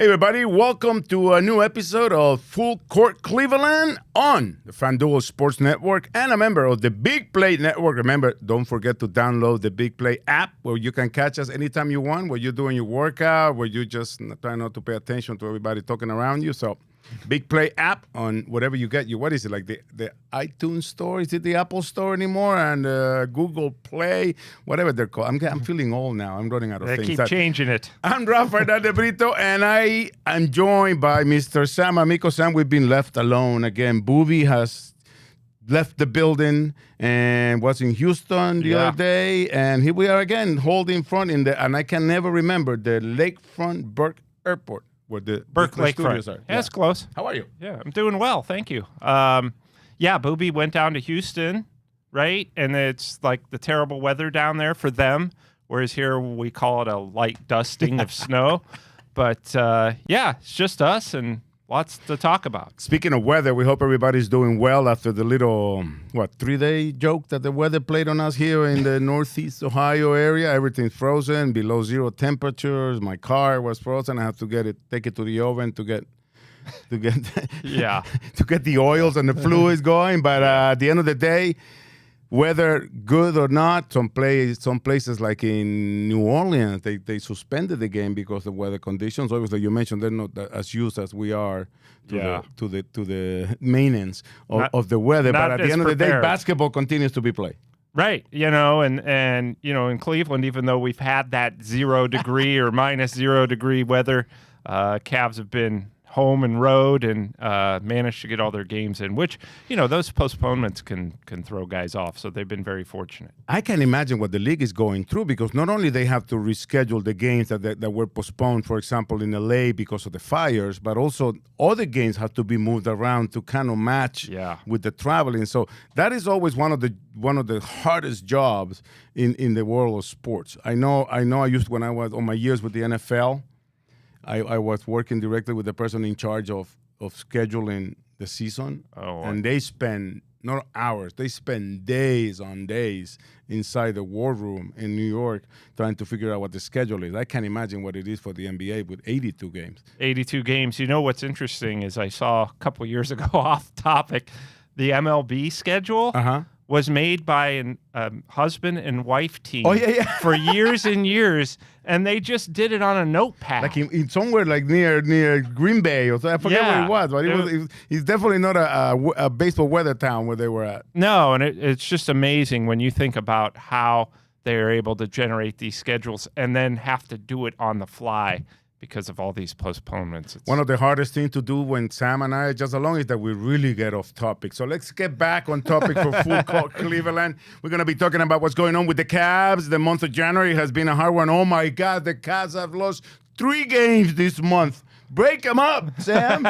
Hey, everybody. Welcome to a new episode of Full Court Cleveland on the FanDuel Sports Network and a member of the Big Play Network. Remember, don't forget to download the Big Play app where you can catch us anytime you want, where you're doing your workout, where you're just trying not to pay attention to everybody talking around you. So, Big Play app on whatever you get. What is it, like the iTunes store? Is it the Apple store anymore? And Google Play, whatever they're called. I'm feeling old now. I'm running out of things. They keep changing it. I'm Rafael de Brito, and I am joined by Mr. Sam Amico. Sam, we've been left alone again. Booby has left the building and was in Houston the other day, and here we are again, holding front and I can never remember, the Lakefront Burke Airport. Where the Burke Lakefront Studios are. Yeah, it's close. How are you? Yeah, I'm doing well. Thank you. Booby went down to Houston, right? And it's like the terrible weather down there for them, whereas here we call it a light dusting of snow. But, it's just us and lots to talk about. Speaking of weather, we hope everybody's doing well after the little, 3-day joke that the weather played on us here in the Northeast Ohio area. Everything's frozen, below zero temperatures. My car was frozen. I have to take it to the oven to get to get the oils and the fluids going. But at the end of the day, whether good or not, some places like in New Orleans, they suspended the game because of weather conditions. Obviously, you mentioned they're not as used as we are to the maintenance of the weather. But at the end of the day, basketball continues to be played. Right, and in Cleveland, even though we've had that 0 degree or minus 0 degree weather, Cavs have been home and road and managed to get all their games in, which, those postponements can throw guys off. So they've been very fortunate. I can imagine what the league is going through, because not only they have to reschedule the games that were postponed, for example, in LA because of the fires, but also other games have to be moved around to kind of match with the traveling. So that is always one of the hardest jobs in the world of sports. I know I used, when I was on my years with the NFL, I was working directly with the person in charge of scheduling the season, and they spend not hours, they spend days on days inside the war room in New York trying to figure out what the schedule is. I can't imagine what it is for the NBA with 82 games. 82 games. What's interesting is I saw a couple years ago, off topic, the MLB schedule was made by a husband and wife team for years and years, and they just did it on a notepad. Like in somewhere like near Green Bay, or I forget where it was, but it's definitely not a baseball weather town where they were at. No, and it's just amazing when you think about how they're able to generate these schedules and then have to do it on the fly because of all these postponements. One of the hardest things to do when Sam and I are just along is that we really get off topic. So let's get back on topic for Full Court Cleveland. We're going to be talking about what's going on with the Cavs. The month of January has been a hard one. Oh, my God, the Cavs have lost 3 games this month. Break them up, Sam.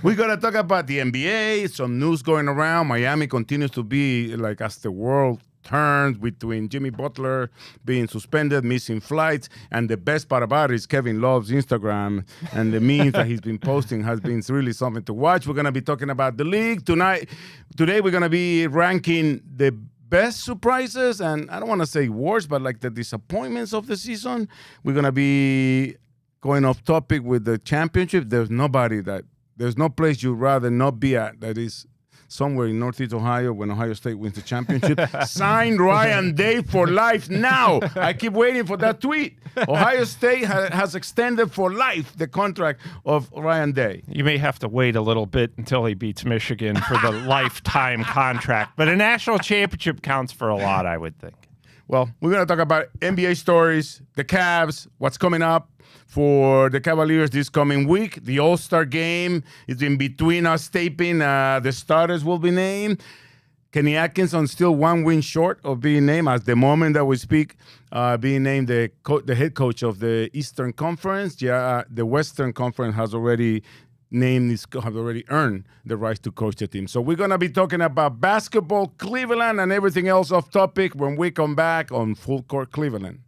We're going to talk about the NBA, some news going around. Miami continues to be, like, as the world turns between Jimmy Butler being suspended, missing flights, and the best part about it is Kevin Love's Instagram and the memes that he's been posting has been really something to watch. We're going to be talking about the league today. We're going to be ranking the best surprises, and I don't want to say worst, but like the disappointments of the season. We're going to be going off topic with the championship. There's no place you'd rather not be at that is somewhere in Northeast Ohio when Ohio State wins the championship. Sign Ryan Day for life now. I keep waiting for that tweet. Ohio State has extended for life the contract of Ryan Day. You may have to wait a little bit until he beats Michigan for the lifetime contract, but a national championship counts for a lot, I would think. Well, we're going to talk about NBA stories, the Cavs, what's coming up for the Cavaliers this coming week. The All-Star game is in between us taping. The starters will be named. Kenny Atkinson still 1 win short of being named, at the moment that we speak, being named the head coach of the Eastern Conference. The Western Conference has already earned the right to coach the team. So we're going to be talking about basketball, Cleveland, and everything else off topic when we come back on Full Court Cleveland.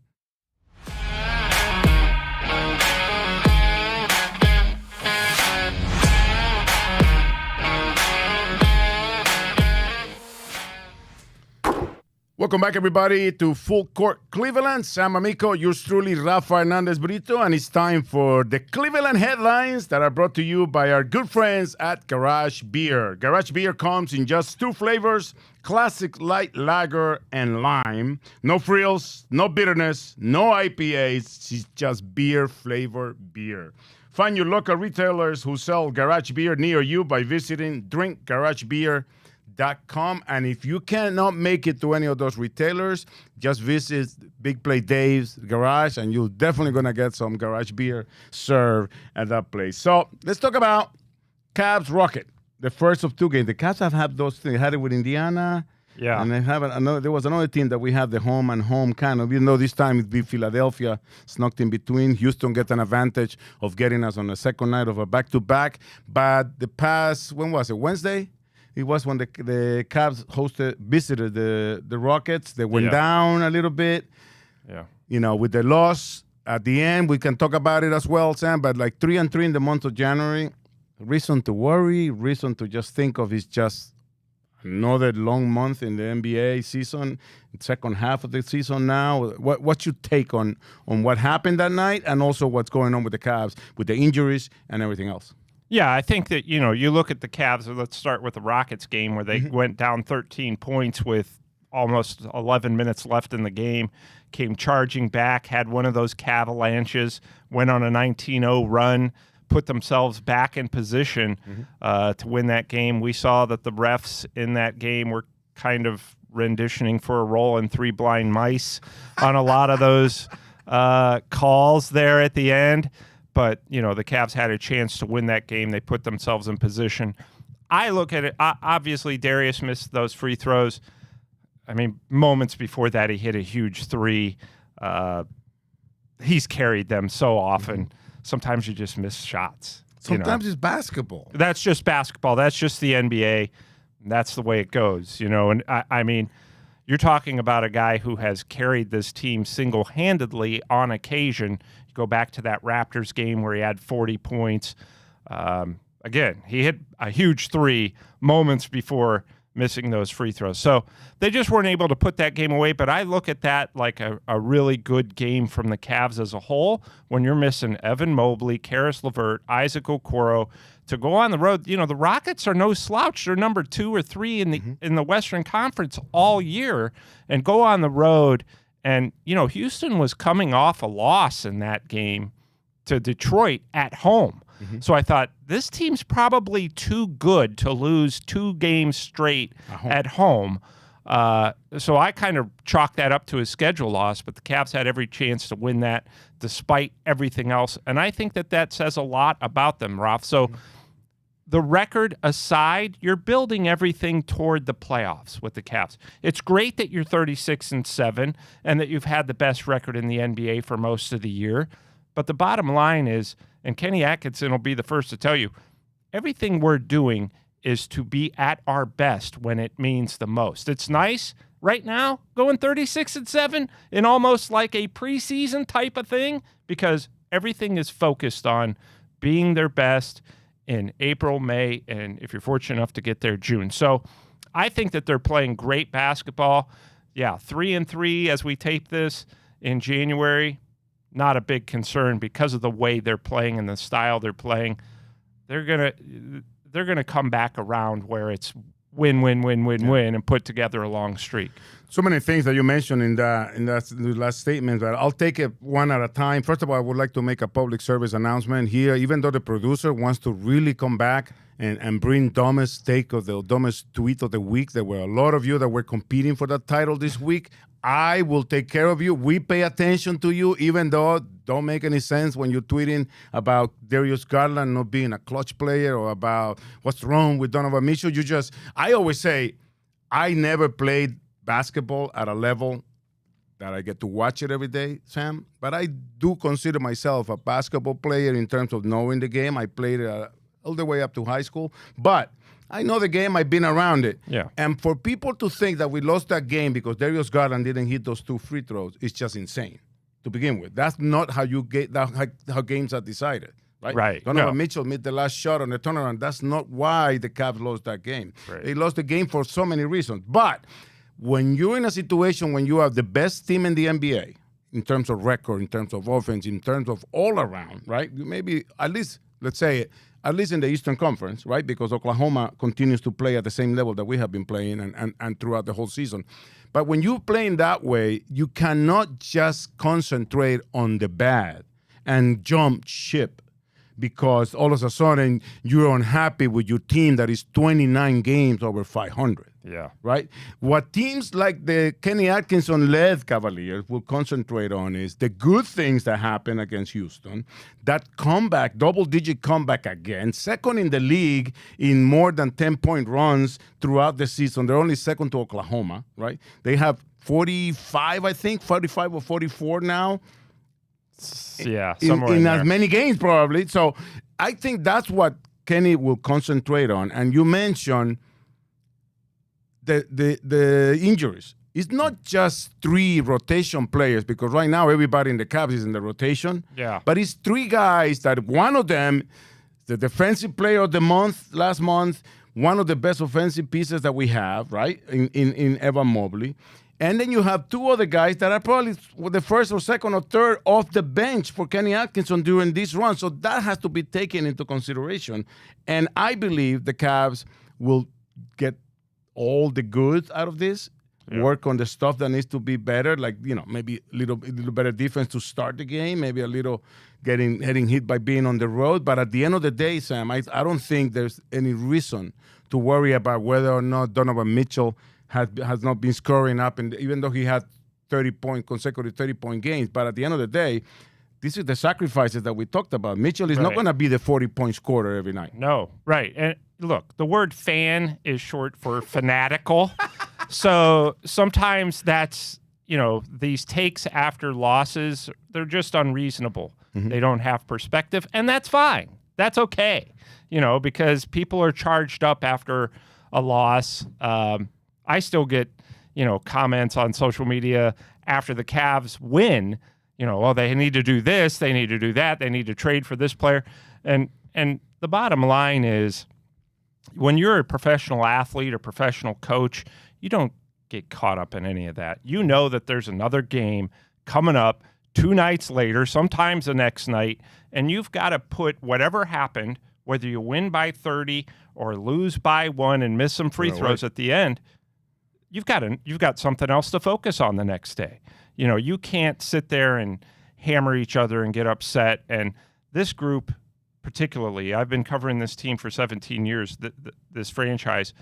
Welcome back, everybody, to Full Court Cleveland. Sam Amico, yours truly, Rafa Hernandez Brito, and it's time for the Cleveland headlines that are brought to you by our good friends at Garage Beer. Garage Beer comes in just 2 flavors, classic light lager and lime. No frills, no bitterness, no IPAs. It's just beer flavor beer. Find your local retailers who sell Garage Beer near you by visiting drinkgaragebeer.com. And if you cannot make it to any of those retailers, just visit Big Play Dave's Garage, and you're definitely going to get some Garage Beer served at that place. So let's talk about Cavs Rocket, the first of 2 games. The Cavs have had those things. They had it with Indiana. Yeah. And they have another. There was another team that we had the home and home kind of. Even though this time it'd be Philadelphia snuck in between. Houston get an advantage of getting us on the second night of a back-to-back. But the past, when was it? Wednesday? It was when the Cavs visited the Rockets. They went down a little bit. Yeah. You know, with the loss at the end, we can talk about it as well, Sam. But like 3-3 in the month of January, reason to worry, reason to just think of is just another long month in the NBA season, second half of the season now. What's your take on what happened that night, and also what's going on with the Cavs, with the injuries and everything else? Yeah, I think that, you look at the Cavs, let's start with the Rockets game where they went down 13 points with almost 11 minutes left in the game, came charging back, had one of those Cavalanches, went on a 19-0 run, put themselves back in position to win that game. We saw that the refs in that game were kind of renditioning for a role in 3 Blind Mice on a lot of those calls there at the end. But, the Cavs had a chance to win that game. They put themselves in position. I look at it, obviously Darius missed those free throws. I mean, moments before that, he hit a huge 3. He's carried them so often. Sometimes you just miss shots. Sometimes it's basketball. That's just basketball. That's just the NBA. That's the way it goes, And I mean, you're talking about a guy who has carried this team single-handedly on occasion. You go back to that Raptors game where he had 40 points. Again, he hit a huge 3 moments before missing those free throws. So they just weren't able to put that game away. But I look at that like a really good game from the Cavs as a whole when you're missing Evan Mobley, Karis LeVert, Isaac Okoro. To go on the road, the Rockets are no slouch. They're number 2 or 3 in the Western Conference all year, and go on the road. And Houston was coming off a loss in that game to Detroit at home. So I thought this team's probably too good to lose 2 games straight at home. So I kind of chalked that up to a schedule loss, but the Cavs had every chance to win that despite everything else. And I think that says a lot about them, Ralph. So the record aside, you're building everything toward the playoffs with the Cavs. It's great that you're 36-7 and that you've had the best record in the NBA for most of the year. But the bottom line is, and Kenny Atkinson will be the first to tell you, everything we're doing is to be at our best when it means the most. It's nice right now going 36-7 in almost like a preseason type of thing, because everything is focused on being their best in April, May, and if you're fortunate enough to get there, June. So I think that they're playing great basketball. Yeah, 3-3 as we tape this in January, not a big concern because of the way they're playing and the style they're playing. They're gonna come back around where it's win, and put together a long streak. So many things that you mentioned in the last statement, but I'll take it one at a time. First of all, I would like to make a public service announcement here. Even though the producer wants to really come back and bring dumbest take of the dumbest tweet of the week, there were a lot of you that were competing for that title this week. I will take care of you. We pay attention to you, even though it don't make any sense when you're tweeting about Darius Garland not being a clutch player or about what's wrong with Donovan Mitchell. I always say, I never played basketball at a level that I get to watch it every day, Sam. But I do consider myself a basketball player in terms of knowing the game. I played it all the way up to high school. But I know the game. I've been around it. Yeah. And for people to think that we lost that game because Darius Garland didn't hit those 2 free throws is just insane to begin with. That's not how you get how games are decided. Right. Donovan Mitchell made the last shot on the turnaround. That's not why the Cavs lost that game. Right. They lost the game for so many reasons. But when you're in a situation when you have the best team in the NBA in terms of record, in terms of offense, in terms of all around, right? Maybe at least, let's say, at least in the Eastern Conference, right? Because Oklahoma continues to play at the same level that we have been playing and throughout the whole season. But when you're playing that way, you cannot just concentrate on the bad and jump ship because all of a sudden you're unhappy with your team that is 29 games over 500. Yeah. Right? What teams like the Kenny Atkinson-led Cavaliers will concentrate on is the good things that happen against Houston, that comeback, double-digit comeback again, second in the league in more than 10-point runs throughout the season. They're only second to Oklahoma, right? They have 45, I think, 45 or 44 now. Yeah, somewhere in as many games probably. So I think that's what Kenny will concentrate on. And you mentioned the injuries. It's not just 3 rotation players because right now everybody in the Cavs is in the rotation. Yeah. But it's 3 guys that one of them, the defensive player of the month last month, one of the best offensive pieces that we have, right, in Evan Mobley. And then you have 2 other guys that are probably the first or second or third off the bench for Kenny Atkinson during this run. So that has to be taken into consideration. And I believe the Cavs will get all the good out of this, work on the stuff that needs to be better, like, maybe a little better defense to start the game, maybe a little getting hit by being on the road. But at the end of the day, Sam, I don't think there's any reason to worry about whether or not Donovan Mitchell has not been scoring up, and even though he had consecutive 30-point games. But at the end of the day, these are the sacrifices that we talked about. Mitchell is not going to be the 40-point scorer every night. No, right. And look, the word fan is short for fanatical. So sometimes that's, these takes after losses, they're just unreasonable. Mm-hmm. They don't have perspective, and that's fine. That's okay, because people are charged up after a loss. I still get, comments on social media after the Cavs win, they need to do this, they need to do that, they need to trade for this player. And the bottom line is when you're a professional athlete or professional coach, you don't get caught up in any of that. You know that there's another game coming up 2 nights later, sometimes the next night, and you've got to put whatever happened, whether you win by 30 or lose by 1 and miss some free throws at the end, you've got something else to focus on the next day. You can't sit there and hammer each other and get upset. And this group, particularly, I've been covering this team for 17 years, this franchise.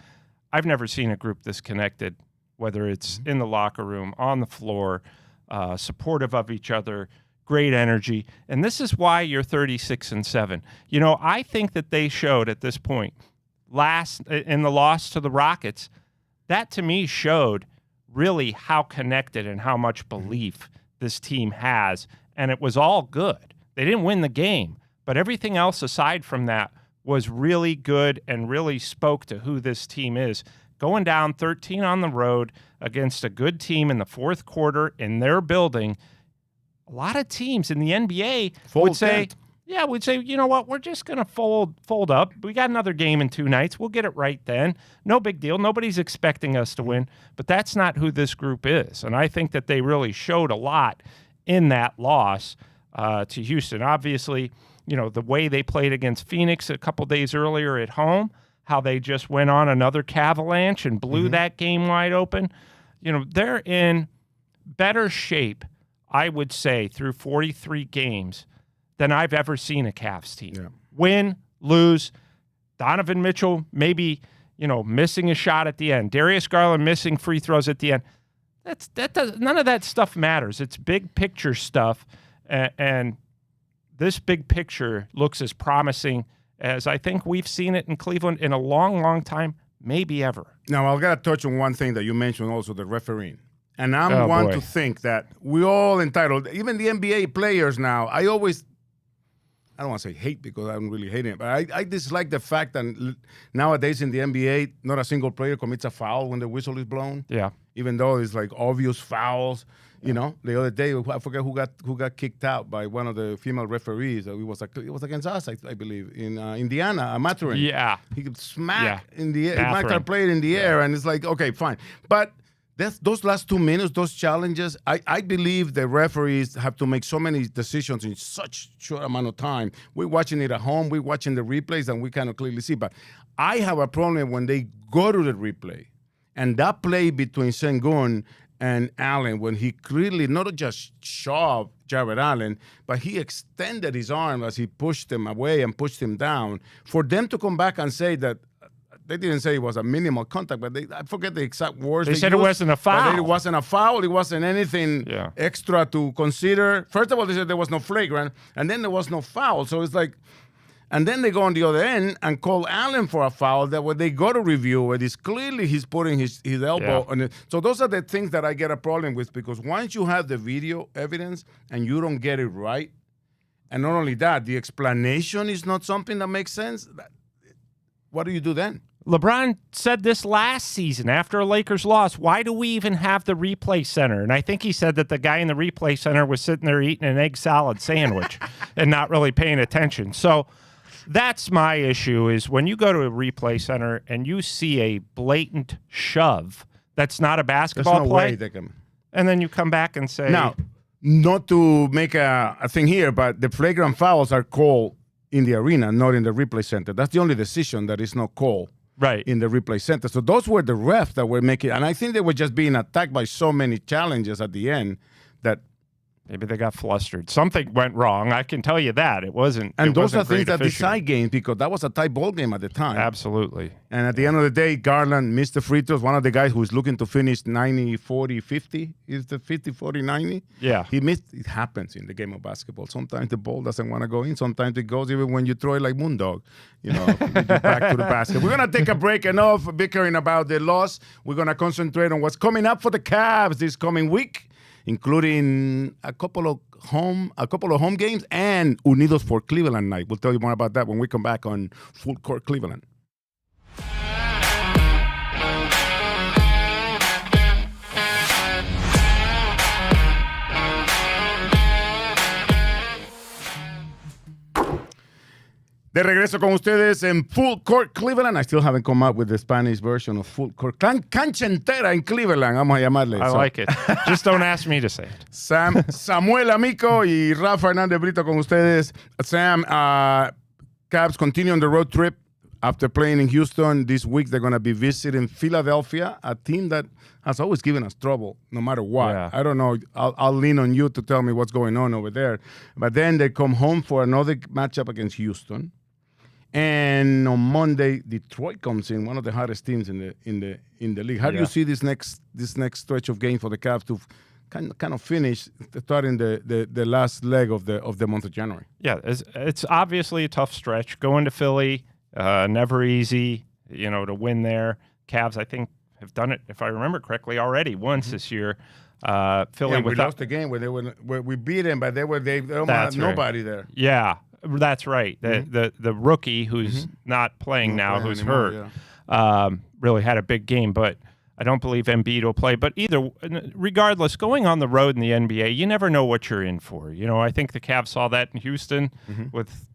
I've never seen a group this connected, whether it's in the locker room, on the floor, supportive of each other, great energy. And this is why you're 36-7. I think that they showed at this point, in the loss to the Rockets, that to me showed really how connected and how much belief this team has. And it was all good. They didn't win the game, but everything else aside from that was really good and really spoke to who this team is. Going down 13 on the road against a good team in the fourth quarter in their building, a lot of teams in the NBA would say, you know what, we're just going to fold up. We got another game in 2 nights. We'll get it right then. No big deal. Nobody's expecting us to win, but that's not who this group is. And I think that they really showed a lot in that loss to Houston. Obviously, the way they played against Phoenix a couple days earlier at home, how they just went on another Cavalanche and blew that game wide open. They're in better shape, I would say, through 43 games than I've ever seen a Cavs team. Yeah. Win, lose, Donovan Mitchell maybe, missing a shot at the end, Darius Garland missing free throws at the end. None of that stuff matters. It's big picture stuff, and this big picture looks as promising as I think we've seen it in Cleveland in a long, long time, maybe ever. Now, I've got to touch on one thing that you mentioned also, the refereeing. And I'm one to think that we're all entitled, even the NBA players now, I don't want to say hate because I don't really hate it, but I dislike the fact that nowadays in the NBA, not a single player commits a foul when the whistle is blown. Yeah. Even though it's like obvious fouls. The other day, I forget who got kicked out by one of the female referees. It was against us, I believe, in Indiana, Mathurin. Yeah. He could smack in the air. Mathurin played in the air, and it's like, okay, fine. But those last 2 minutes, those challenges, I believe the referees have to make so many decisions in such short amount of time. We're watching it at home, we're watching the replays, and we kind of clearly see. But I have a problem when they go to the replay, and that play between Sengun and Allen, when he clearly not just shoved Jared Allen, but he extended his arm as he pushed him away and pushed him down. For them to come back and say that, they didn't say it was a minimal contact, but I forget the exact words They said used, it wasn't a foul. But it wasn't a foul. It wasn't anything extra to consider. First of all, they said there was no flagrant, and then there was no foul. So it's like, and then they go on the other end and call Allen for a foul that when they go to review it, is clearly he's putting his elbow on it. So those are the things that I get a problem with, because once you have the video evidence and you don't get it right, and not only that, the explanation is not something that makes sense, what do you do then? LeBron said this last season after a Lakers loss. Why do we even have the replay center? And I think he said that the guy in the replay center was sitting there eating an egg salad sandwich and not really paying attention. So that's my issue, is when you go to a replay center and you see a blatant shove that's not a basketball There's no play, way they can. and then you come back and say... Now, not to make a thing here, but the flagrant fouls are called in the arena, not in the replay center. That's the only decision that is not called in the replay center. So those were the refs that were making, and I think they were just being attacked by so many challenges at the end that maybe they got flustered. Something went wrong. I can tell you that. It wasn't. And it those wasn't are things great that decide games, because that was a tight ball game at the time. Absolutely. And at the end of the day, Garland missed the free throws. One of the guys who's looking to finish 90, 40, 50. Is the 50, 40, 90? Yeah. He missed. It happens in the game of basketball. Sometimes the ball doesn't want to go in. Sometimes it goes even when you throw it like Moondog. You know, back to the basket. We're going to take a break. Enough bickering about the loss. We're going to concentrate on what's coming up for the Cavs this coming week, including a couple of home games and Unidos for Cleveland night. We'll tell you more about that when we come back on Full Court Cleveland. De regreso con ustedes en Full Court Cleveland. I still haven't come up with the Spanish version of Full Court. Cancha entera en Cleveland, vamos a llamarle. I like it. Just don't ask me to say it. Samuel Amico y Rafa Hernández Brito con ustedes. Sam, Cavs continue on the road trip after playing in Houston. This week they're going to be visiting Philadelphia, a team that has always given us trouble no matter what. Yeah. I don't know. I'll lean on you to tell me what's going on over there. But then they come home for another matchup against Houston. And on Monday, Detroit comes in, one of the hottest teams in the league. How do you see this next stretch of games for the Cavs to kind of finish, starting the last leg of the month of January? Yeah, it's obviously a tough stretch. Going to Philly, never easy, to win there. Cavs, I think, have done it, if I remember correctly, already once this year. Philly, we lost the game where we beat them, but they had nobody there. Yeah. That's right. The rookie who's not playing now, who's hurt, really had a big game. But I don't believe Embiid will play. But regardless, going on the road in the NBA, you never know what you're in for. I think the Cavs saw that in Houston with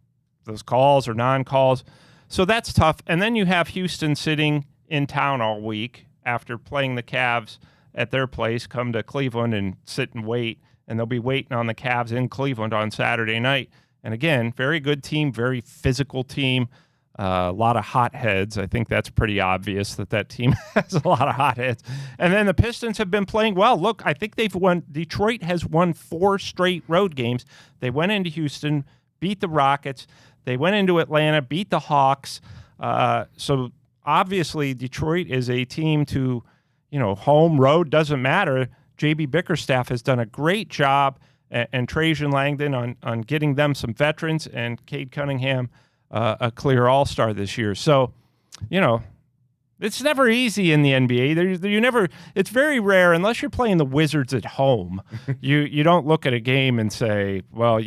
those calls or non-calls. So that's tough. And then you have Houston sitting in town all week after playing the Cavs at their place, come to Cleveland and sit and wait. And they'll be waiting on the Cavs in Cleveland on Saturday night. And again, very good team, very physical team, a lot of hotheads. I think that's pretty obvious that team has a lot of hotheads. And then the Pistons have been playing well. Look, I think Detroit has won 4 straight road games. They went into Houston, beat the Rockets. They went into Atlanta, beat the Hawks. So obviously Detroit is a team to, home, road, doesn't matter. J.B. Bickerstaff has done a great job, and Trajan Langdon on getting them some veterans, and Cade Cunningham a clear all-star this year. So, it's never easy in the NBA. It's very rare, unless you're playing the Wizards at home, you don't look at a game and say, well,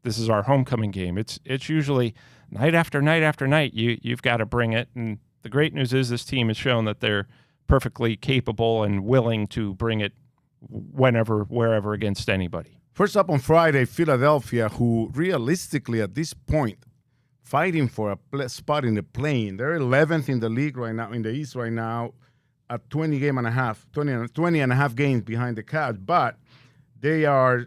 this is our homecoming game. It's usually night after night after night. You've got to bring it. And the great news is this team has shown that they're perfectly capable and willing to bring it whenever, wherever, against anybody. First up on Friday, Philadelphia, who realistically at this point fighting for a spot in the play-in. They're 11th in the league right now, in the East right now. a 20 and a half games behind the Cavs, but they are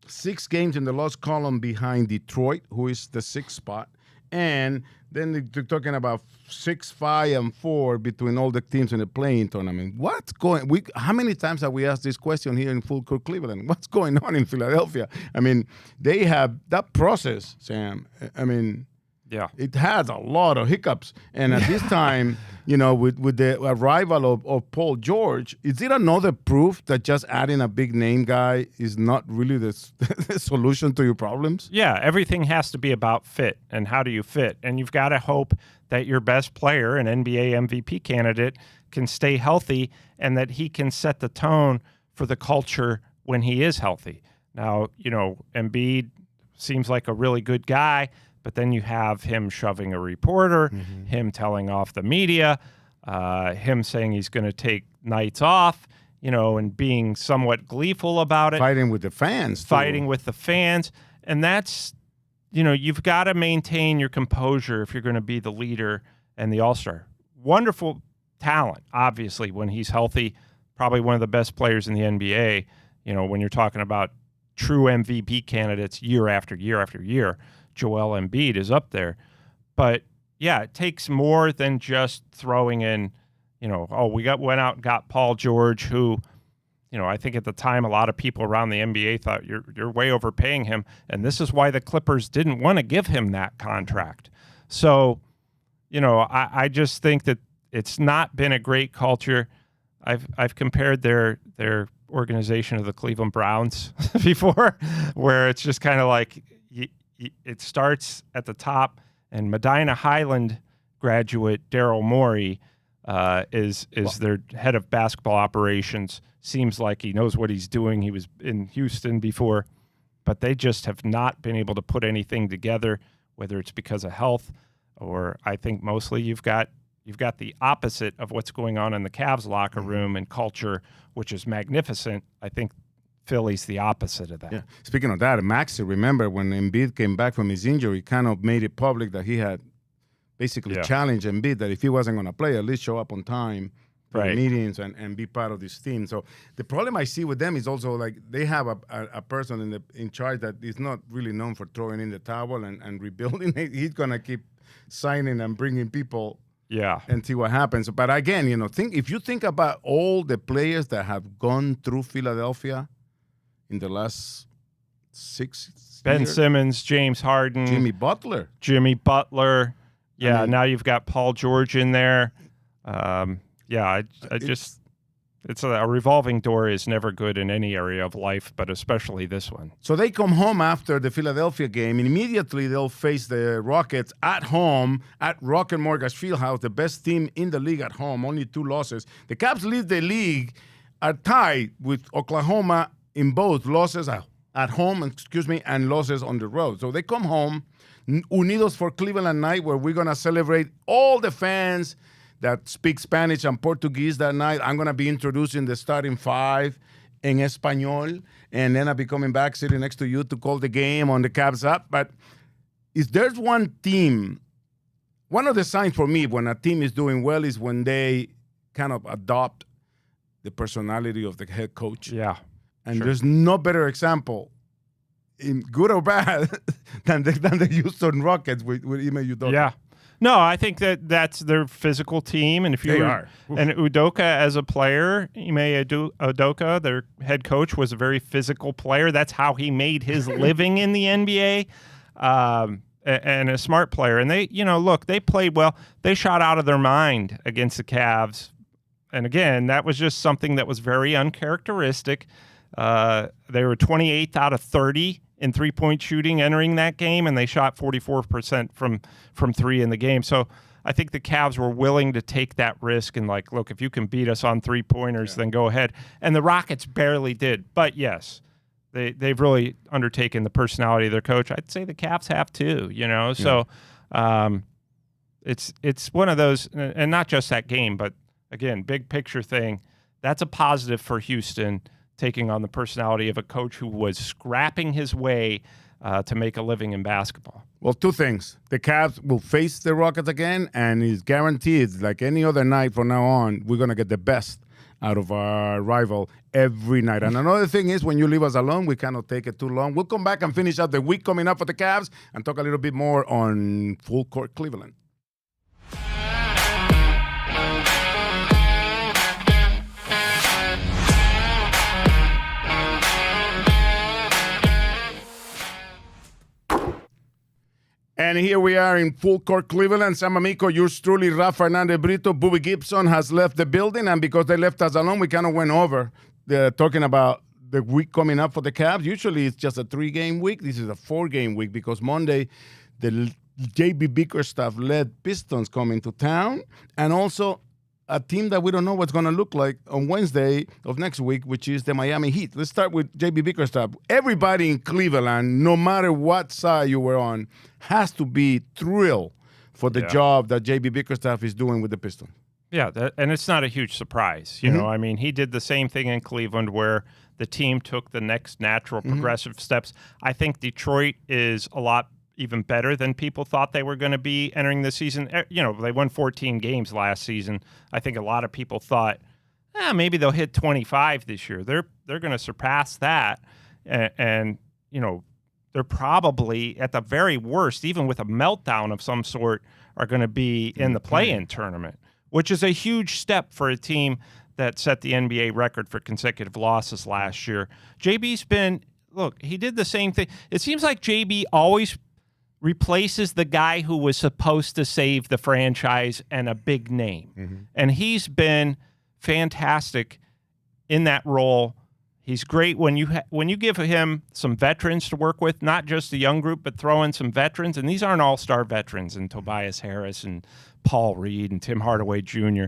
6 games in the loss column behind Detroit, who is the 6th spot. And then they're talking about 6, 5, and 4 between all the teams in the playing tournament. How many times have we asked this question here in Full Court Cleveland? What's going on in Philadelphia? I mean, they have that process, Sam. I mean, yeah, it has a lot of hiccups. And at this time, with the arrival of Paul George, is it another proof that just adding a big name guy is not really the solution to your problems? Yeah, everything has to be about fit and how do you fit. And you've got to hope that your best player, an NBA MVP candidate, can stay healthy and that he can set the tone for the culture when he is healthy. Now, Embiid seems like a really good guy, but then you have him shoving a reporter, him telling off the media, him saying he's going to take nights off, and being somewhat gleeful about it. Fighting with the fans. Fighting with the fans. And that's, you've got to maintain your composure if you're going to be the leader and the all-star. Wonderful talent, obviously, when he's healthy. Probably one of the best players in the NBA, when you're talking about true MVP candidates year after year after year. Joel Embiid is up there. But, yeah, it takes more than just throwing in, we went out and got Paul George, who, I think at the time a lot of people around the NBA thought you're way overpaying him, and this is why the Clippers didn't want to give him that contract. So, I just think that it's not been a great culture. I've compared their organization to the Cleveland Browns before, where it's just kind of like it starts at the top, and Medina Highland graduate Daryl Morey is their head of basketball operations. Seems like he knows what he's doing. He was in Houston before, but they just have not been able to put anything together, whether it's because of health or I think mostly you've got the opposite of what's going on in the Cavs locker room and culture, which is magnificent. I think Philly's the opposite of that. Yeah. Speaking of that, Maxey, remember when Embiid came back from his injury, kind of made it public that he had basically challenged Embiid that if he wasn't going to play, at least show up on time for the meetings and be part of this team. So the problem I see with them is also like they have a person in charge that is not really known for throwing in the towel and rebuilding. He's going to keep signing and bringing people and see what happens. But again, if you think about all the players that have gone through Philadelphia in the last 6 Ben years. Simmons, James Harden, Jimmy Butler. Yeah, now you've got Paul George in there. It's a revolving door is never good in any area of life, but especially this one. So they come home after the Philadelphia game, and immediately they'll face the Rockets at home at Rocket Mortgage Fieldhouse, the best team in the league at home, only 2 losses. The Cavs lead the league, are tied with Oklahoma in both losses at home, and losses on the road. So they come home, Unidos for Cleveland night, where we're going to celebrate all the fans that speak Spanish and Portuguese that night. I'm going to be introducing the starting 5 in Espanol, and then I'll be coming back, sitting next to you to call the game on the Cavs app. But if there's one team, one of the signs for me when a team is doing well is when they kind of adopt the personality of the head coach. Yeah. And there's no better example, in good or bad, than the Houston Rockets with Ime Udoka. Yeah. No, I think that's their physical team. And if you are. And Udoka as a player, Ime Udoka, their head coach, was a very physical player. That's how he made his living in the NBA. And a smart player. And they, they played well. They shot out of their mind against the Cavs. And again, that was just something that was very uncharacteristic. They were 28th out of 30 in three-point shooting entering that game, and they shot 44% from 3 in the game. So I think the Cavs were willing to take that risk and look, if you can beat us on three-pointers, then go ahead. And the Rockets barely did. But yes, they've really undertaken the personality of their coach. I'd say the Cavs have too, So it's one of those, and not just that game, but again, big picture thing. That's a positive for Houston, taking on the personality of a coach who was scrapping his way to make a living in basketball. Well, two things. The Cavs will face the Rockets again, and it's guaranteed, like any other night from now on, we're going to get the best out of our rival every night. And another thing is, when you leave us alone, we cannot take it too long. We'll come back and finish out the week coming up for the Cavs and talk a little bit more on Full Court Cleveland. And here we are in Full Court Cleveland. Sam Amico, yours truly, Rafa Hernandez Brito. Bobby Gibson has left the building, and because they left us alone, we kind of went over talking about the week coming up for the Cavs. Usually it's just a 3-game week. This is a 4-game week because Monday, the J.B. Bickerstaff-led Pistons come into town, and also a team that we don't know what's going to look like on Wednesday of next week, which is the Miami Heat. Let's start with J.B. Bickerstaff. Everybody in Cleveland, no matter what side you were on, has to be thrilled for the job that J.B. Bickerstaff is doing with the Pistons. Yeah, and it's not a huge surprise. You know, I mean, he did the same thing in Cleveland where the team took the next natural progressive steps. I think Detroit is a lot even better than people thought they were going to be entering the season. You know, they won 14 games last season. I think a lot of people thought, maybe they'll hit 25 this year. They're going to surpass that. And, you know, they're probably, at the very worst, even with a meltdown of some sort, are going to be in the play-in tournament, which is a huge step for a team that set the NBA record for consecutive losses last year. JB's been, look, he did the same thing. It seems like JB always replaces the guy who was supposed to save the franchise and a big name. And he's been fantastic in that role. He's great when you give him some veterans to work with, not just a young group, but throw in some veterans. And these aren't all-star veterans, and Tobias Harris and Paul Reed and Tim Hardaway Jr.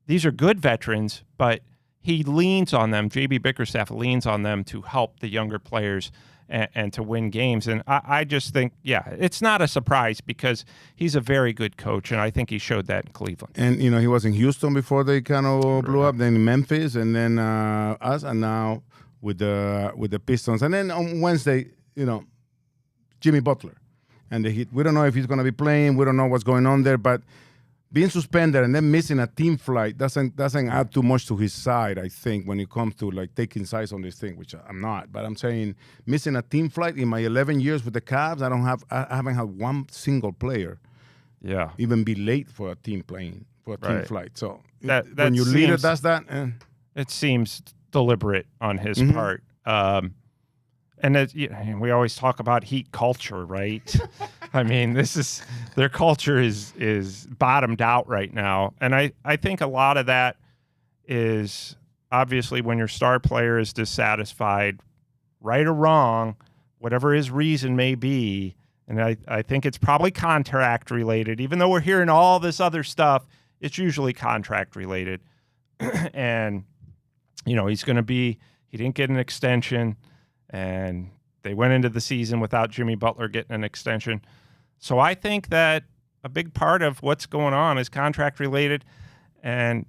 These are good veterans, but he leans on them. J.B. Bickerstaff leans on them to help the younger players and to win games. And I just think, it's not a surprise because he's a very good coach, and I think he showed that in Cleveland. And, you know, he was in Houston before they kind of blew up, then in Memphis, and then us, and now with the Pistons. And then on Wednesday, you know, Jimmy Butler and the Heat. We don't know if he's going to be playing. We don't know what's going on there, but being suspended and then missing a team flight doesn't add too much to his side, I think, when it comes to like taking sides on this thing, which I'm not. But I'm saying missing a team flight in my 11 years with the Cavs, I haven't had one single player, even be late for a team plane for a team flight. So when your leader does that, it seems deliberate on his part. And we always talk about Heat culture, right? I mean, their culture is bottomed out right now. And I think a lot of that is obviously when your star player is dissatisfied, right or wrong, whatever his reason may be. And I think it's probably contract related. Even though we're hearing all this other stuff, it's usually contract related. And, you know, he didn't get an extension. And they went into the season without Jimmy Butler getting an extension. So I think that a big part of what's going on is contract related. And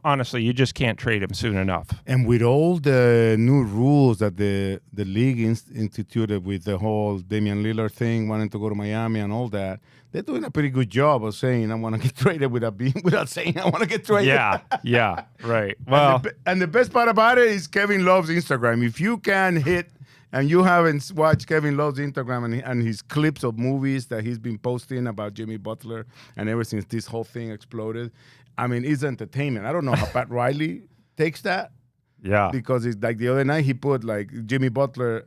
honestly, you just can't trade him soon enough. And with all the new rules that the league instituted with the whole Damian Lillard thing, wanting to go to Miami and all that, they're doing a pretty good job of saying I want to get traded without saying I want to get traded. Yeah, right. Well, and the best part about it is Kevin Love's Instagram. If you can hit and you haven't watched Kevin Love's Instagram and his clips of movies that he's been posting about Jimmy Butler and ever since this whole thing exploded, I mean, it's entertainment. I don't know how Pat Riley takes that. Yeah. Because it's like the other night he put like Jimmy Butler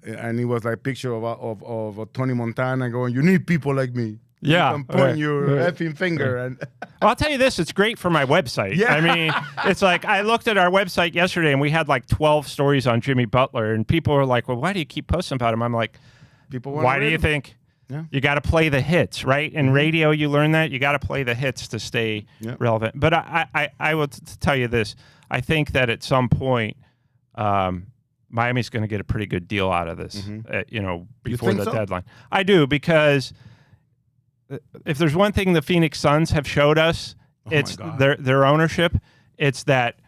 and it was like a picture of Tony Montana going, you need people like me. Yeah. You can point your effing finger. And well, I'll tell you this, it's great for my website. Yeah. I mean, it's like I looked at our website yesterday and we had like 12 stories on Jimmy Butler and people were like, well, why do you keep posting about him? I'm like, why do you think? Yeah. You got to play the hits, right? In radio, you learn that. You got to play the hits to stay relevant. But I will tell you this. I think that at some point, Miami's going to get a pretty good deal out of this, before the deadline. I do, because if there's one thing the Phoenix Suns have showed us, it's their ownership. It's that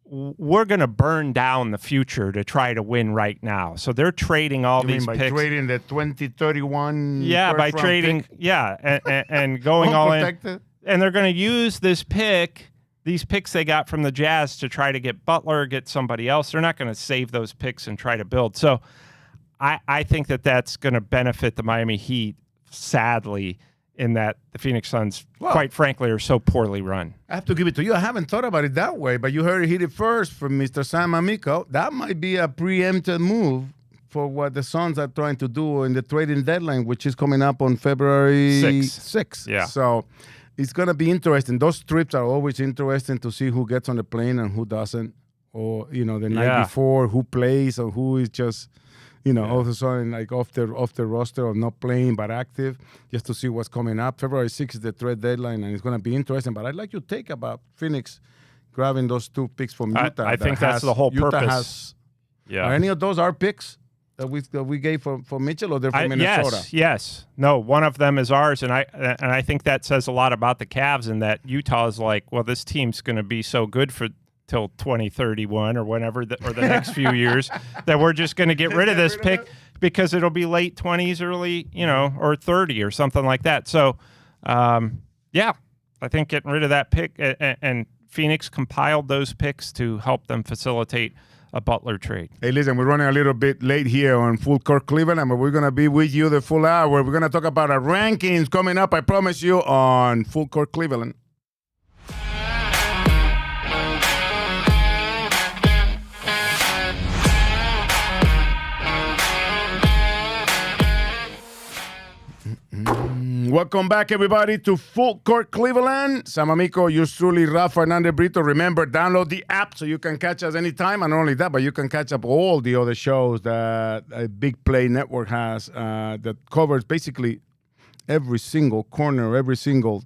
we're going to burn down the future to try to win right now. So they're trading all You these mean by picks. trading the 2031? Yeah, by first-round trading. pick? Yeah, and going all in. Unprotected? And they're going to use these picks they got from the Jazz to try to get Butler, get somebody else. They're not going to save those picks and try to build. So I think that's going to benefit the Miami Heat, sadly, in that the Phoenix Suns, quite frankly, are so poorly run. I have to give it to you. I haven't thought about it that way, but you heard it hit it first from Mr. Sam Amico. That might be a preempted move for what the Suns are trying to do in the trading deadline, which is coming up on February 6th. Yeah. So it's going to be interesting. Those trips are always interesting to see who gets on the plane and who doesn't, or, the night before, who plays or who is just, all of a sudden, like off the roster or not playing but active, just to see what's coming up. February 6th is the trade deadline, and it's going to be interesting. But I'd like your take about Phoenix grabbing those 2 picks from Utah. I think that's the whole purpose. Are any of those our picks that we gave for Mitchell, or they're from Minnesota? Yes. No, one of them is ours, and I think that says a lot about the Cavs, in that Utah is like, well, this team's going to be so good for till 2031 or whenever, or the next few years, that we're just going to get rid of this pick because it'll be late 20s, early, or 30 or something like that. So, I think getting rid of that pick, and Phoenix compiled those picks to help them facilitate a Butler trade. Hey, listen, we're running a little bit late here on Full Court Cleveland, but we're going to be with you the full hour. We're going to talk about our rankings coming up, I promise you, on Full Court Cleveland. Welcome back, everybody, to Full Court Cleveland. Sam Amico, yours truly, Rafa Hernandez Brito. Remember, download the app so you can catch us anytime. And not only that, but you can catch up all the other shows that Big Play Network has that covers basically every single corner, every single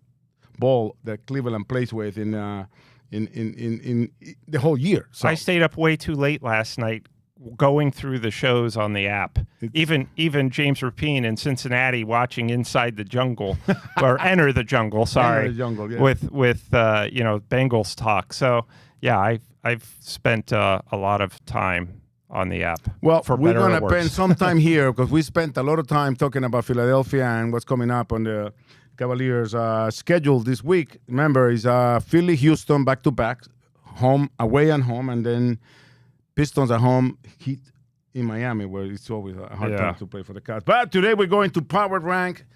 ball that Cleveland plays with in the whole year. So I stayed up way too late last night going through the shows on the app. Even James Rapine in Cincinnati watching Inside the Jungle or Enter the Jungle, sorry. Enter the Jungle, yeah. With Bengals talk. So, yeah, I've spent a lot of time on the app. Well, we're going to worse. spend some time here because we spent a lot of time talking about Philadelphia and what's coming up on the Cavaliers' schedule this week. Remember, it's Philly, Houston, back-to-back, home, away and home, and then Pistons at home, Heat in Miami, where it's always a hard time to play for the Cavs. But today we're going to power rank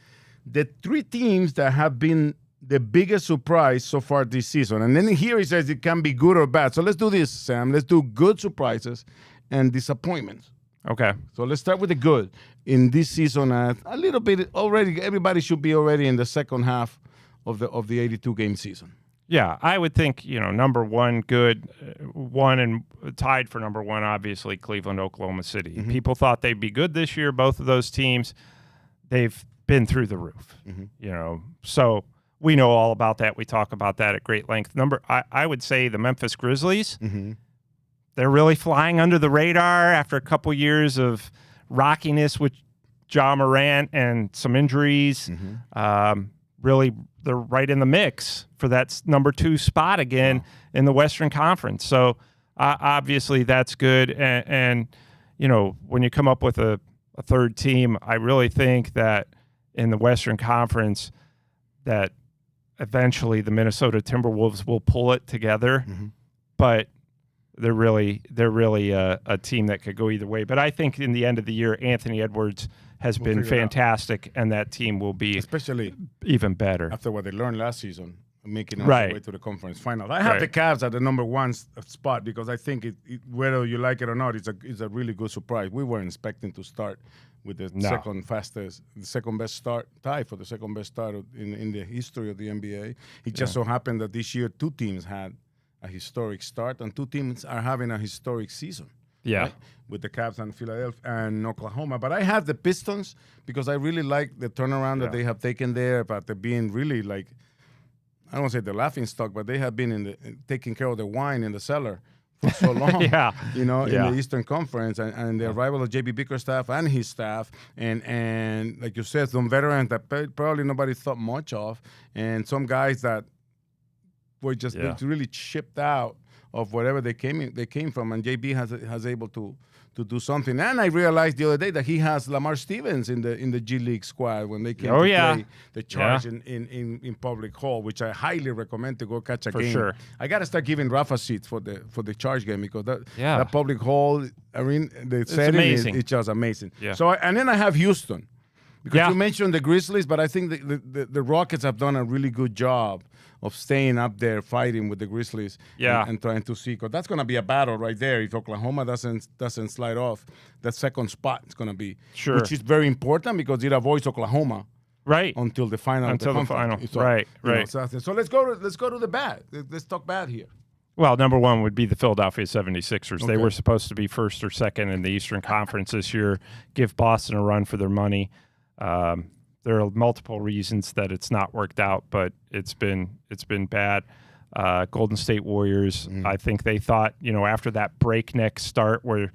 the 3 teams that have been the biggest surprise so far this season. And then here he says it can be good or bad. So let's do this, Sam. Let's do good surprises and disappointments. Okay. So let's start with the good. In this season, a little bit already, everybody should be already in the second half of the 82-game season. Yeah, I would think, number one, good, one and tied for number one, obviously, Cleveland, Oklahoma City. Mm-hmm. People thought they'd be good this year, both of those teams. They've been through the roof, So we know all about that. We talk about that at great length. I would say the Memphis Grizzlies, they're really flying under the radar after a couple years of rockiness with Ja Morant and some injuries. Really, they're right in the mix for that number 2 spot again in the Western Conference. So obviously that's good. And when you come up with a third team, I really think that in the Western Conference that eventually the Minnesota Timberwolves will pull it together. But they're really a team that could go either way. But I think in the end of the year, Anthony Edwards has been fantastic, and that team will be especially even better after what they learned last season, making it all the way to the conference finals. I have the Cavs at the number 1 spot because I think it whether you like it or not, it's a really good surprise. We weren't expecting to start with the second best start, tie for the second best start in the history of the NBA. It just so happened that this year 2 teams had a historic start, and 2 teams are having a historic season. Yeah, right? With the Cavs and Philadelphia and Oklahoma. But I have the Pistons because I really like the turnaround that they have taken there, but they're being really like, I don't want to say the laughing stock, but they have been taking care of the wine in the cellar for so long, in the Eastern Conference, and the arrival of J.B. Bickerstaff and his staff, and like you said, some veterans that probably nobody thought much of, and some guys that were just really chipped out of wherever they came from, and JB has able to do something. And I realized the other day that he has Lamar Stevens in the G League squad when they came to play the Charge in Public Hall, which I highly recommend to go catch a game. For sure. I gotta start giving Rafa seats for the Charge game because that Public Hall, I mean, the setting is just amazing. Yeah. So and then I have Houston. Because you mentioned the Grizzlies, but I think the Rockets have done a really good job of staying up there fighting with the Grizzlies and trying to see. Because that's going to be a battle right there. If Oklahoma doesn't slide off, that second spot is going to be. Sure. Which is very important because it avoids Oklahoma. Right. Until the final. Until the final. Right. So let's go to the bad. Let's talk bad here. Well, number one would be the Philadelphia 76ers. Okay. They were supposed to be first or second in the Eastern Conference this year, give Boston a run for their money. There are multiple reasons that it's not worked out, but it's been bad. Golden State Warriors, I think they thought, after that breakneck start where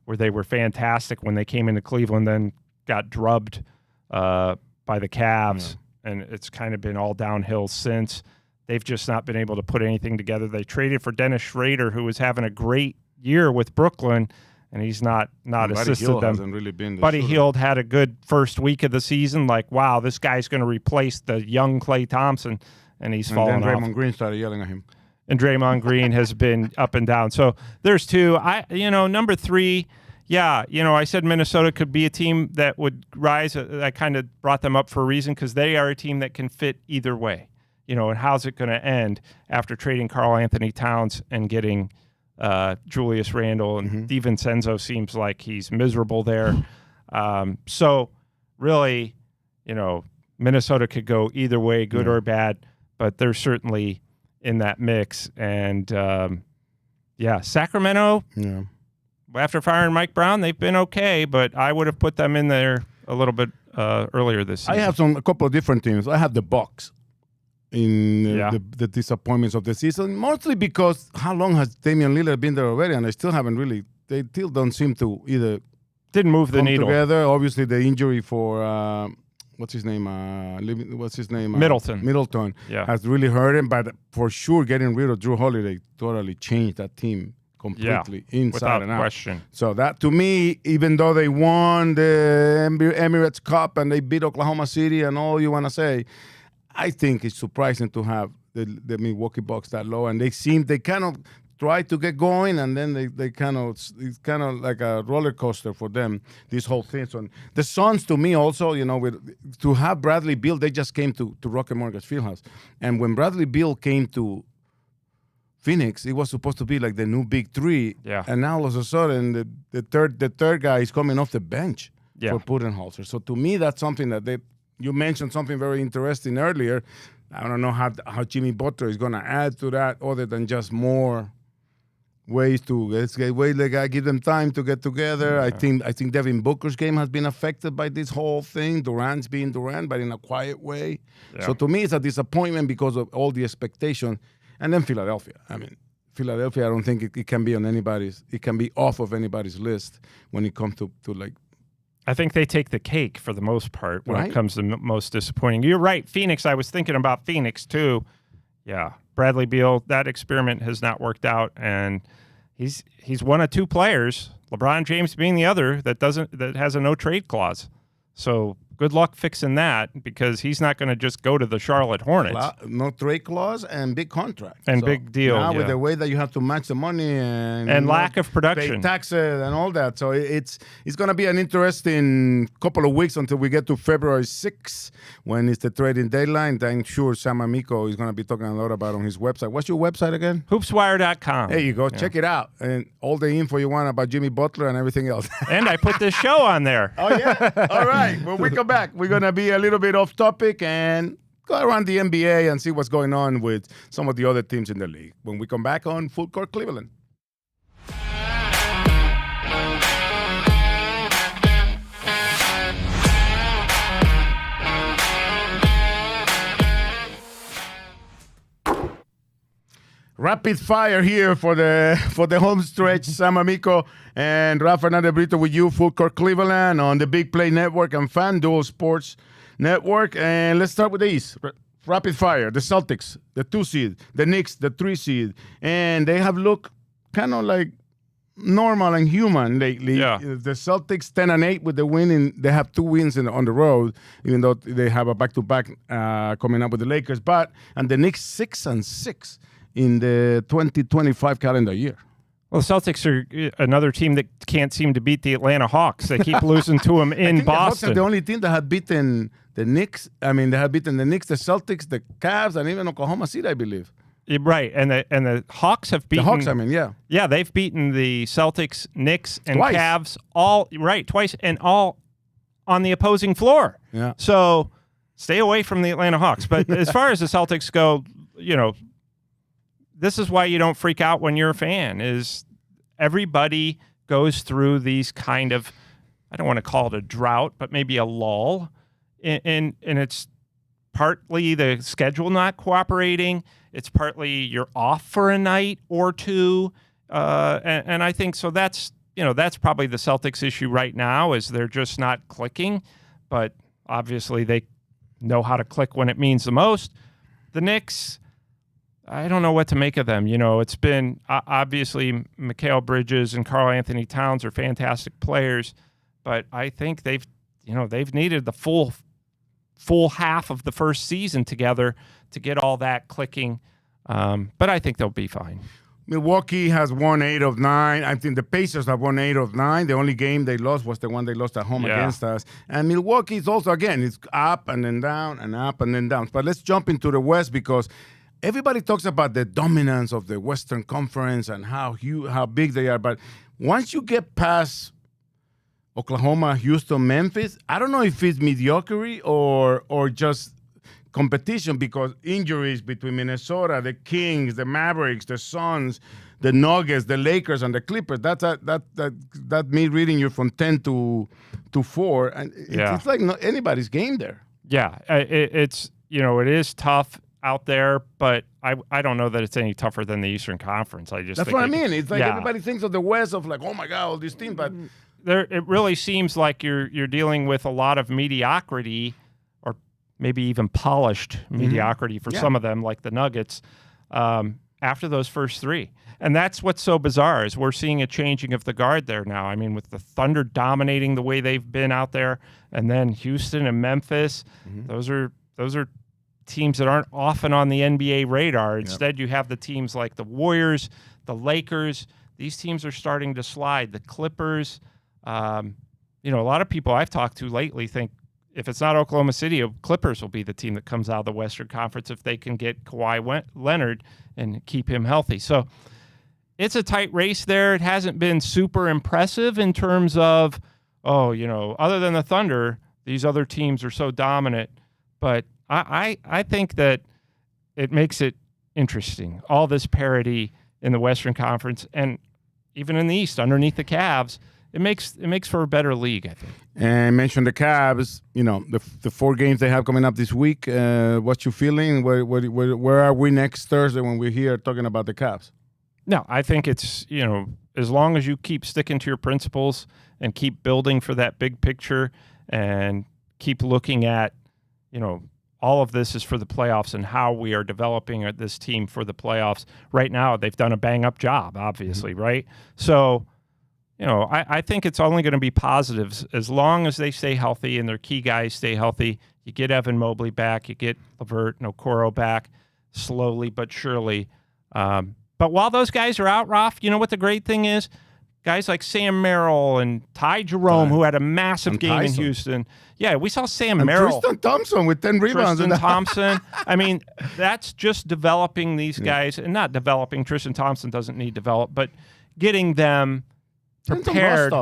they were fantastic when they came into Cleveland, then got drubbed by the Cavs, and it's kind of been all downhill since. They've just not been able to put anything together. They traded for Dennis Schrader, who was having a great year with Brooklyn, and he's not assisted them. Really been Buddy Hield had a good first week of the season. Like, wow, this guy's going to replace the young Klay Thompson, and he's fallen off. And Draymond Green started yelling at him. And Draymond Green has been up and down. So there's two. Number three, I said Minnesota could be a team that would rise. I kind of brought them up for a reason because they are a team that can fit either way. And how's it going to end after trading Karl Anthony Towns and getting Julius Randle, and DiVincenzo seems like he's miserable there. So really, Minnesota could go either way, good or bad, but they're certainly in that mix. And Sacramento, after firing Mike Brown, they've been okay, but I would have put them in there a little bit earlier this season. I have a couple of different teams. I have the Bucks in the disappointments of the season, mostly because how long has Damian Lillard been there already, and they still don't seem to either didn't move the needle together. Obviously, the injury for what's his name, Middleton, has really hurt him. But for sure, getting rid of Drew Holiday totally changed that team completely inside and out. Without question. So that, to me, even though they won the Emirates Cup and they beat Oklahoma City and all you want to say, I think it's surprising to have the Milwaukee Bucks that low, and they kind of try to get going, and then it's kind of like a roller coaster for them, this whole thing. So the Suns, to me, also, to have Bradley Beal, they just came to Rocket Mortgage Fieldhouse, and when Bradley Beal came to Phoenix, it was supposed to be like the new big three, and now all of a sudden the third guy is coming off the bench for Budenholzer. So to me, that's something that you mentioned something very interesting earlier. I don't know how Jimmy Butler is going to add to that other than just more ways to give them time to get together. Yeah. I think Devin Booker's game has been affected by this whole thing. Durant's being Durant, but in a quiet way. Yeah. So to me, it's a disappointment because of all the expectation. And then Philadelphia. I mean, Philadelphia, I don't think it can be it can be off of anybody's list when it comes to like. I think they take the cake for the most part when it comes to most disappointing. You're right. Phoenix, I was thinking about Phoenix too. Yeah. Bradley Beal, that experiment has not worked out, and he's one of two players, LeBron James being the other, that has a no trade clause. So good luck fixing that, because he's not going to just go to the Charlotte Hornets. No trade clause and big contract. And big deal. Now with the way that you have to match the money and lack of production. Pay taxes and all that. So it's going to be an interesting couple of weeks until we get to February 6th when it's the trading deadline. I'm sure Sam Amico is going to be talking a lot about on his website. What's your website again? Hoopswire.com. There you go. Yeah. Check it out. And all the info you want about Jimmy Butler and everything else. And I put this show on there. Oh, yeah? All right. When we come back, we're going to be a little bit off topic and go around the NBA and see what's going on with some of the other teams in the league when we come back on Full Court Cleveland. Rapid fire here for the home stretch. Sam Amico and Rafa Fernandez Brito with you, Full Court Cleveland on the Big Play Network and FanDuel Sports Network. And let's start with the East. rapid fire. The Celtics, the 2 seed. The Knicks, the 3 seed. And they have looked kind of like normal and human lately. Yeah. The Celtics 10-8 with the win. They have 2 wins on the road, even though they have a back-to-back coming up with the Lakers. And the Knicks 6-6 in the 2025 calendar year. Well, the Celtics are another team that can't seem to beat the Atlanta Hawks. They keep losing to them in Boston. The Hawks are the only team that had beaten the Knicks. I mean, they have beaten the Knicks, the Celtics, the Cavs, and even Oklahoma City, I believe. Right, and the Hawks have beaten... The Hawks, I mean, yeah. Yeah, they've beaten the Celtics, Knicks, and twice. Cavs twice, and all on the opposing floor. Yeah. So stay away from the Atlanta Hawks. But as far as the Celtics go, this is why you don't freak out when you're a fan, is everybody goes through these kind of, I don't want to call it a drought, but maybe a lull. And it's partly the schedule not cooperating. It's partly you're off for a night or two. And I think so that's probably the Celtics issue right now, is they're just not clicking. But obviously they know how to click when it means the most. The Knicks, I don't know what to make of them. It's been obviously Mikal Bridges and Karl Anthony Towns are fantastic players, but I think they've needed the full half of the first season together to get all that clicking. But I think they'll be fine. Milwaukee has won 8 of 9. I think the Pacers have won 8 of 9. The only game they lost was the one they lost at home against us. And Milwaukee is also, again, it's up and then down and up and then down. But let's jump into the West, because everybody talks about the dominance of the Western Conference and how big they are. But once you get past Oklahoma, Houston, Memphis, I don't know if it's mediocrity or just competition, because injuries between Minnesota, the Kings, the Mavericks, the Suns, the Nuggets, the Lakers, and the Clippers. That me reading you from 10 to 4, and it's like not anybody's game there. Yeah, it's it is tough out there, but I don't know that it's any tougher than the Eastern Conference. That's what I mean. It's like everybody thinks of the West of like, oh my God, all these teams, but it really seems like you're dealing with a lot of mediocrity, or maybe even polished mediocrity for some of them, like the Nuggets, after those first 3. And that's what's so bizarre, is we're seeing a changing of the guard there now. I mean, with the Thunder dominating the way they've been out there, and then Houston and Memphis, those are teams that aren't often on the NBA radar. Instead, you have the teams like the Warriors, the Lakers. These teams are starting to slide. The Clippers. A lot of people I've talked to lately think if it's not Oklahoma City, Clippers will be the team that comes out of the Western Conference if they can get Kawhi Leonard and keep him healthy. So it's a tight race there. It hasn't been super impressive in terms of, other than the Thunder, these other teams are so dominant. But I think that it makes it interesting, all this parity in the Western Conference, and even in the East, underneath the Cavs. It makes for a better league, I think. And mention the Cavs. The 4 games they have coming up this week. What's your feeling? Where are we next Thursday when we're here talking about the Cavs? No, I think it's as long as you keep sticking to your principles and keep building for that big picture and keep looking at all of this is for the playoffs and how we are developing this team for the playoffs. Right now, they've done a bang-up job, obviously, right? So. I think it's only going to be positives as long as they stay healthy and their key guys stay healthy. You get Evan Mobley back, you get LeVert and Okoro back slowly but surely. But while those guys are out, Ralph, you know what the great thing is? Guys like Sam Merrill and Ty Jerome, who had a massive game in Houston. Yeah, we saw Sam Merrill. Tristan Thompson with 10 rebounds. Tristan Thompson. I mean, that's just developing these guys. And not developing. Tristan Thompson doesn't need develop, but getting them prepared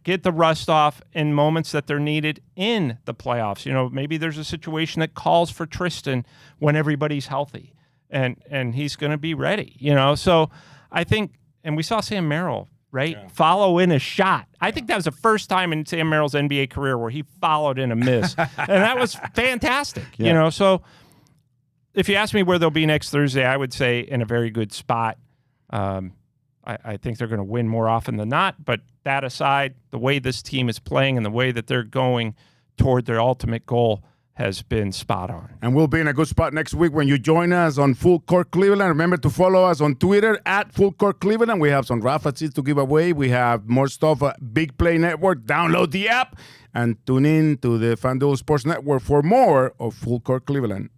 get the rust off in moments that they're needed in the playoffs. Maybe there's a situation that calls for Tristan when everybody's healthy and he's going to be ready, so I think, and we saw Sam Merrill follow in a shot. I think that was the first time in Sam Merrill's NBA career where he followed in a miss and that was fantastic. So if you ask me where they'll be next Thursday, I would say in a very good spot. I think they're going to win more often than not. But that aside, the way this team is playing and the way that they're going toward their ultimate goal, has been spot on. And we'll be in a good spot next week when you join us on Full Court Cleveland. Remember to follow us on Twitter at Full Court Cleveland. We have some Rafa seats to give away. We have more stuff at Big Play Network. Download the app and tune in to the FanDuel Sports Network for more of Full Court Cleveland.